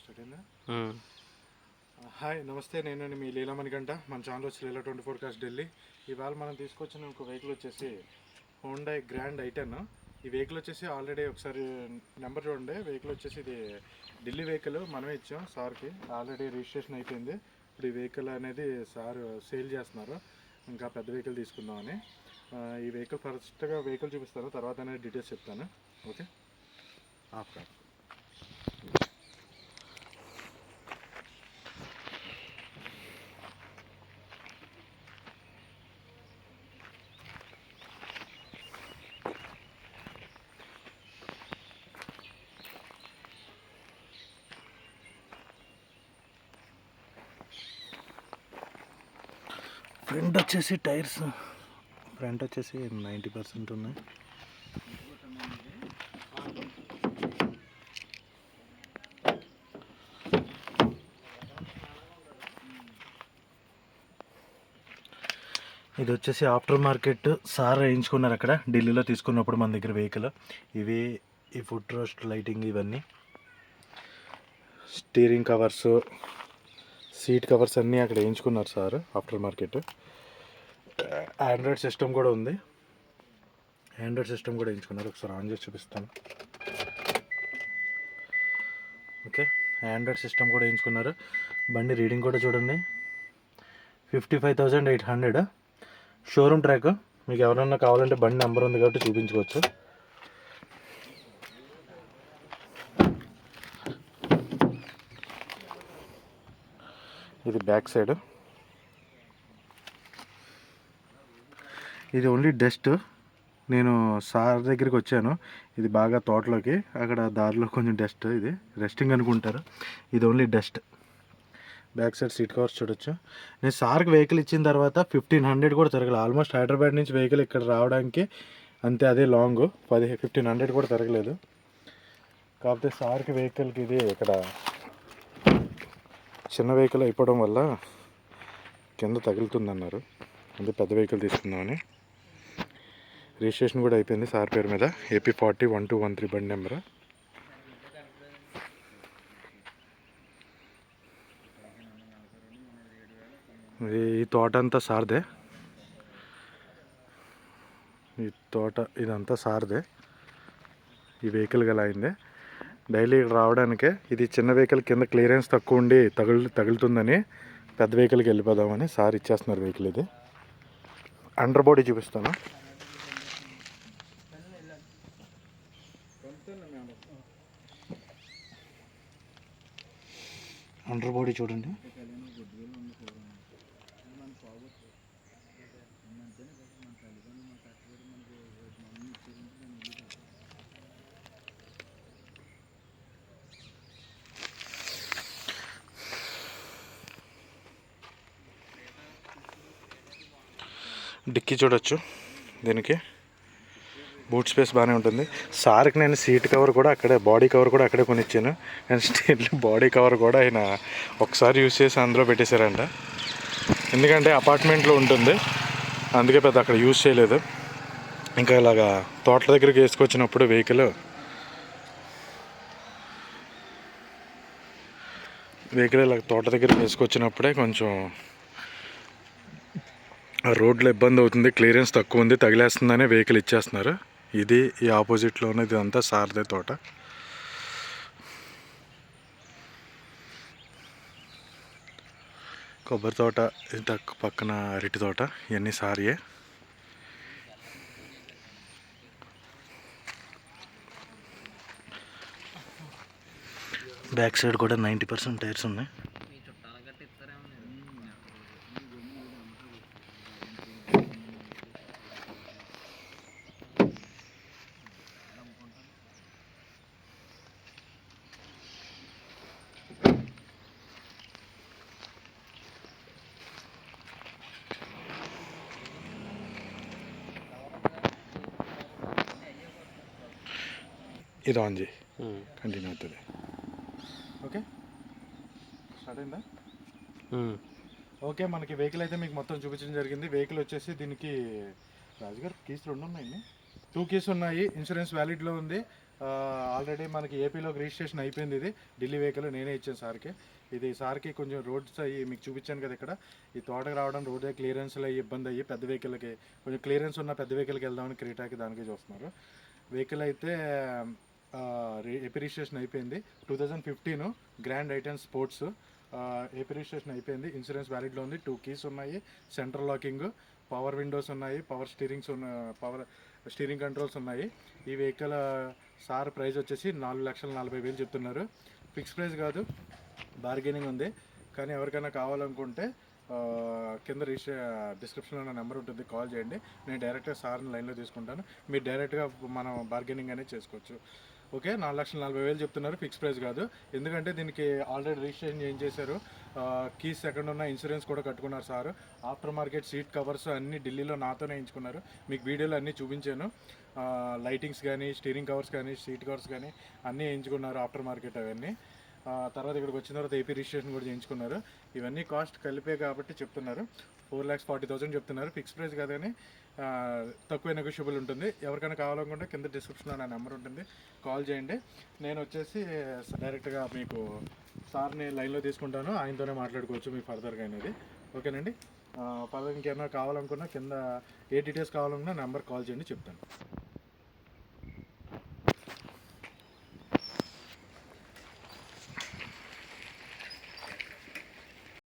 సరేనా? హాయ్, నమస్తే. నేను మీ లీలామణికంట. మన ఛానల్ వచ్చి లీలా 24 కాస్ట్ ఢిల్లీ. ఇవాళ మనం తీసుకొచ్చిన ఒక వెహికల్ వచ్చేసి హోండా గ్రాండ్ ఐటెన్. ఈ వెహికల్ వచ్చేసి ఆల్రెడీ ఒకసారి నెంబర్ చూడండి. వెహికల్ వచ్చేసి ఇది ఢిల్లీ వెహికల్ మనమే ఇచ్చాం సార్కి. ఆల్రెడీ రిజిస్ట్రేషన్ అయిపోయింది. ఇప్పుడు ఈ వెహికల్ అనేది సార్ సేల్ చేస్తున్నారు. ఇంకా పెద్ద వెహికల్ తీసుకుందామని. ఈ వెహికల్ ఫస్ట్గా వెహికల్ చూపిస్తాను, తర్వాత అనేది డీటెయిల్స్ చెప్తాను. ఓకే. ఫ్రంట్ వచ్చేసి టైర్స్ ఫ్రంట్ వచ్చేసి 90% ఉన్నాయి. ఇది వచ్చేసి ఆఫ్టర్ మార్కెట్ సార్ వేయించుకున్నారు అక్కడ ఢిల్లీలో తీసుకున్నప్పుడు మన దగ్గర వెహికల్. ఇవి ఈ ఫుట్ రోస్ట్ లైటింగ్, ఇవన్నీ స్టీరింగ్ కవర్స్, సీట్ కవర్స్ అన్నీ అక్కడ వేయించుకున్నారు sir after market. Android system కూడా ఉంది. ఆండ్రాయిడ్ సిస్టమ్ కూడా వేయించుకున్నారు. ఒకసారి ఆన్ చేసి చూపిస్తాను. ఓకే, ఆండ్రాయిడ్ సిస్టమ్ కూడా వేయించుకున్నారు. బండి రీడింగ్ కూడా చూడండి, 55,800 షోరూమ్ ట్రాక్. మీకు ఎవరన్నా కావాలంటే బండి నెంబర్ ఉంది కాబట్టి చూపించుకోవచ్చు. ఇది బ్యాక్ సైడ్. ఇది ఓన్లీ డస్ట్. నేను సార్ దగ్గరికి వచ్చాను, ఇది బాగా తోటలోకి, అక్కడ దారిలో కొంచెం డస్ట్, ఇది రెస్టింగ్ అనుకుంటారు. ఇది only dust. Back side seat covers చూడొచ్చు. నేను సార్కి వెహికల్ ఇచ్చిన తర్వాత 1500 కూడా తిరగలేదు. ఆల్మోస్ట్ హైదరాబాద్ నుంచి వెహికల్ ఇక్కడ రావడానికి అంతే, అదే లాంగ్. 1500 కూడా తిరగలేదు. కాకపోతే సార్కి వెహికల్కి ఇది ఇక్కడ చిన్న వెహికల్ అయిపోవడం వల్ల కింద తగులుతుందన్నారు, అందుకే పెద్ద వెహికల్ తీసుకుందామని. రిజిస్ట్రేషన్ కూడా అయిపోయింది సార్ పేరు మీద, AP401213 బండి నెంబర్. ఈ తోట అంతా సార్దే. ఈ తోట ఇదంతా సార్దే. ఈ వెహికల్ గల అయిందే. డైలీ ఇక్కడ రావడానికే, ఇది చిన్న వెహికల్ కింద క్లియరెన్స్ తక్కువ ఉండి తగులుతుందని పెద్ద వెహికల్కి వెళ్ళిపోదామని సార్ ఇచ్చేస్తున్నారు వెహికల్. ఇది అండర్ బాడీ చూపిస్తాను. అండర్ బాడీ చూడండి. డిక్కీ చూడొచ్చు. దీనికి బూట్ స్పేస్ బాగానే ఉంటుంది. సార్కి నేను సీట్ కవర్ కూడా అక్కడే, బాడీ కవర్ కూడా అక్కడే కొనిచ్చాను. అండ్ స్టీల్ బాడీ కవర్ కూడా ఆయన ఒకసారి యూజ్ చేసి అందులో పెట్టేశారంట. ఎందుకంటే అపార్ట్మెంట్లో ఉంటుంది, అందుకే పెద్ద అక్కడ యూజ్ చేయలేదు. ఇంకా ఇలాగా తోటల దగ్గరికి వేసుకొచ్చినప్పుడు వెహికల్ ఇలా తోట దగ్గరికి వేసుకొచ్చినప్పుడే కొంచెం రోడ్లో ఇబ్బంది అవుతుంది, క్లియరెన్స్ తక్కువ ఉంది, తగిలేస్తుందనే వెహికల్ ఇచ్చేస్తున్నారు. ఇది ఈ ఆపోజిట్లో ఉన్నది అంతా సార్దే తోట. కొబ్బరి తోట, ఇంత పక్కన అరటి తోట, ఇవన్నీ సారియే. బ్యాక్ సైడ్ కూడా 90% టైర్స్ ఉన్నాయి. ఇది ఆన్ చేయి, కంటిన్యూ అవుతుంది. ఓకే, స్టార్ట్ అయిందా? ఓకే, మనకి వెహికల్ అయితే మీకు మొత్తం చూపించడం జరిగింది. వెహికల్ వచ్చేసి దీనికి రాజుగారు కీస్ 2 ఉన్నాయండి. 2 కీస్ ఉన్నాయి, ఇన్సూరెన్స్ వ్యాలిడ్లో ఉంది. ఆల్రెడీ మనకి ఏపీలో రిజిస్ట్రేషన్ అయిపోయింది. ఇది ఢిల్లీ వెహికల్ నేనే ఇచ్చాను సార్కి. ఇది సార్కి కొంచెం రోడ్స్ అయ్యి మీకు చూపించాను కదా, ఇక్కడ ఈ తోటకు రావడం రోడ్ క్లియరెన్స్లో అయ్యి ఇబ్బంది అయ్యి పెద్ద వెహికల్కి కొంచెం క్లియరెన్స్ ఉన్న పెద్ద వెహికల్కి వెళ్దామని క్రీటాకి దానికి చూస్తున్నారు. వెహికల్ అయితే ఏపీ రిజిస్ట్రేషన్ అయిపోయింది. 2015 grand i ten sports AP registration అయిపోయింది. ఇన్సూరెన్స్ వ్యాలిడ్లో ఉంది. 2 కీస్ ఉన్నాయి, సెంట్రల్ లాకింగ్, పవర్ విండోస్ ఉన్నాయి, పవర్ స్టీరింగ్ కంట్రోల్స్ ఉన్నాయి. ఈ వెహికల్ సార్ ప్రైస్ వచ్చేసి 4,40,000 చెప్తున్నారు. ఫిక్స్ ప్రైస్ కాదు, బార్గెనింగ్ ఉంది. కానీ ఎవరికైనా కావాలనుకుంటే కింద డిస్క్రిప్షన్లో నా నెంబర్ ఉంటుంది, కాల్ చేయండి. నేను డైరెక్ట్గా సార్ని లైన్లో తీసుకుంటాను. మీరు డైరెక్ట్గా మనం బార్గెనింగ్ అనేది చేసుకోవచ్చు. ఓకే, 4,40,000 చెప్తున్నారు, ఫిక్స్ ప్రైస్ కాదు. ఎందుకంటే దీనికి ఆల్రెడీ రిజిస్ట్రేషన్ ఏం చేశారు, కీస్ ఎక్కడ ఉన్న ఇన్సూరెన్స్ కూడా కట్టుకున్నారు sir. After market seat covers అన్నీ ఢిల్లీలో నాతోనే వేయించుకున్నారు. మీకు వీడియోలో అన్నీ చూపించాను. లైటింగ్స్ కానీ, స్టీరింగ్ కవర్స్ కానీ, సీట్ కవర్స్ కానీ అన్నీ వేయించుకున్నారు ఆఫ్టర్ మార్కెట్ అవన్నీ. తర్వాత ఇక్కడికి వచ్చిన తర్వాత ఏపీ రిజిస్ట్రేషన్ కూడా చేయించుకున్నారు. ఇవన్నీ కాస్ట్ కలిపే కాబట్టి చెప్తున్నారు. 4,40,000 చెప్తున్నారు. ఫిక్స్ ప్రైస్ కాదు, కానీ తక్కువ నెగోషియబుల్ ఉంటుంది. ఎవరికైనా కావాలనుకుంటే కింద డిస్క్రిప్షన్లో నా నెంబర్ ఉంటుంది, కాల్ చేయండి. నేను వచ్చేసి డైరెక్ట్గా మీకు సార్ని లైన్లో తీసుకుంటాను, ఆయనతోనే మాట్లాడుకోవచ్చు మీ ఫర్దర్గా అనేది. ఓకేనండి. ఫర్దర్ ఇంకేమైనా కావాలనుకున్నా కింద ఏ డీటెయిల్స్ కావాలనుకున్నా నెంబర్ కాల్ చేయండి, చెప్తాను.